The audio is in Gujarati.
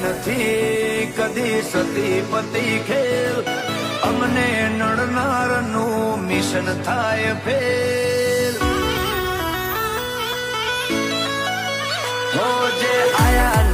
નથી કદી સતી પતિ ખેલ, અમને નડનારનું મિશન થાય ફેલ. હો જે આયા